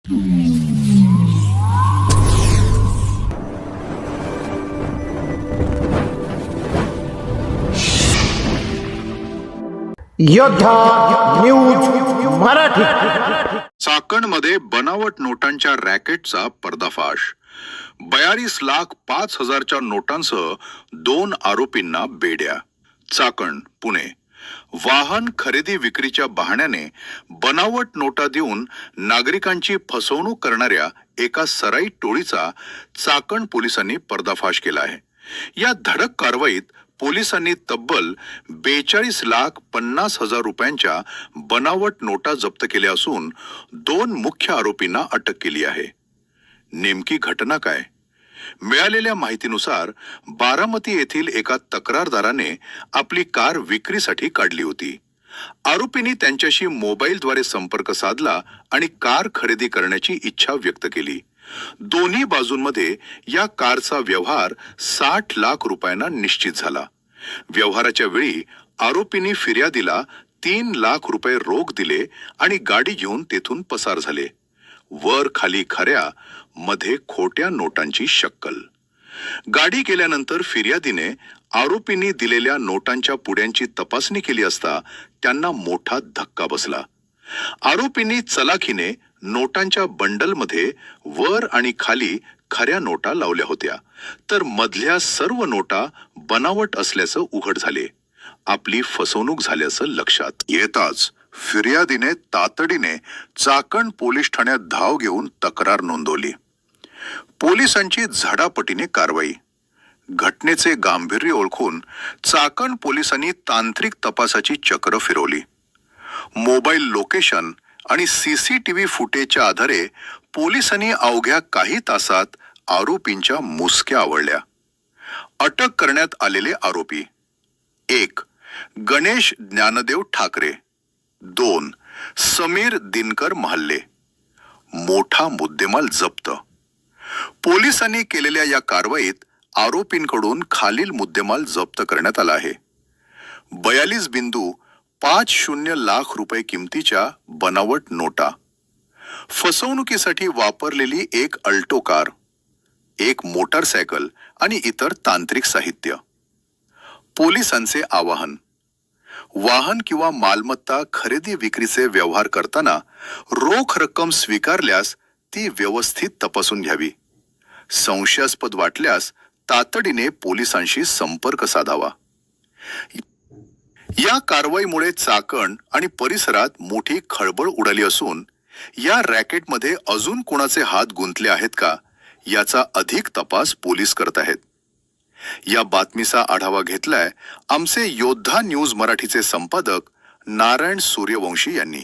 योद्धा न्यूज मराठी. चाकणमध्ये बनावट नोटांच्या रॅकेटचा पर्दाफाश. 42,05,000च्या नोटांसह 2 आरोपींना बेड्या. चाकण, पुणे. वाहन खरेदी विक्रीच्या बहाण्याने बनावट नोटा देऊन नागरिकांची फसवणूक करणाऱ्या एका सराईत टोळीचा चाकण पोलिसांनी पर्दाफाश केला आहे. या धडक कारवाईत पोलिसांनी तब्बल 42,50,000 रुपयांच्या बनावट नोटा जप्त केल्या असून 2 मुख्य आरोपींना अटक केली आहे. नेमकी घटना काय? मिळालेल्या माहितीनुसार बारामती येथील एका तक्रारदाराने आपली कार विक्रीसाठी काढली होती. आरोपींनी त्यांच्याशी मोबाईलद्वारे संपर्क साधला आणि कार खरेदी करण्याची इच्छा व्यक्त केली. दोन्ही बाजूंमध्ये या कारचा व्यवहार 60 लाख रुपयांना निश्चित झाला. व्यवहाराच्या वेळी आरोपींनी फिर्यादीला 3 लाख रुपये रोख दिले आणि गाडी घेऊन तेथून पसार झाले. वर खाली खऱ्या, मध्ये खोट्या नोटांची शक्कल. गाडी गेल्यानंतर फिर्यादीने आरोपींनी दिलेल्या नोटांच्या पुड्यांची तपासणी केली असता त्यांना मोठा धक्का बसला. आरोपींनी चलाखीने नोटांच्या बंडलमध्ये वर आणि खाली खऱ्या नोटा लावल्या होत्या, तर मधल्या सर्व नोटा बनावट असल्याचं उघड झाले. आपली फसवणूक झाल्याचं लक्षात येताच फिर्यादीने तातडीने चाकण पोलीस ठाण्यात धाव घेऊन तक्रार नोंदवली. पोलिसांची झडापटीने कारवाई. घटनेचे गांभीर्य ओळखून चाकण पोलिसांनी तांत्रिक तपासाची चक्र फिरवली. मोबाईल लोकेशन आणि सीसीटीव्ही फुटेजच्या आधारे पोलिसांनी अवघ्या काही तासात आरोपींच्या मुसक्या आवळल्या. अटक करण्यात आलेले आरोपी: 1. गणेश ज्ञानदेव ठाकरे. 2. समीर दिनकर महाल्ले. मोठा मुद्देमाल जप्त. पोलिसांनी केलेल्या या कारवाईत आरोपींकडून खालील मुद्देमाल जप्त करण्यात आला आहे: 42.50 लाख रुपये किमतीच्या बनावट नोटा, फसवणुकीसाठी वापरलेली एक अल्टो कार, एक मोटारसायकल आणि इतर तांत्रिक साहित्य. पोलिसांचे आवाहन: वाहन किंवा मालमत्ता खरेदी विक्रीचे व्यवहार करताना रोख रक्कम स्वीकारल्यास ती व्यवस्थित तपासून घ्यावी. संशयास्पद वाटल्यास तातडीने पोलिसांशी संपर्क साधावा. या कारवाईमुळे चाकण आणि परिसरात मोठी खळबळ उडाली असून या रॅकेटमध्ये अजून कोणाचे हात गुंतले आहेत का याचा अधिक तपास पोलीस करत आहेत. या बातमीचा आढावा घेतलाय आमचे योद्धा न्यूज मराठीचे संपादक नारायण सूर्यवंशी यांनी.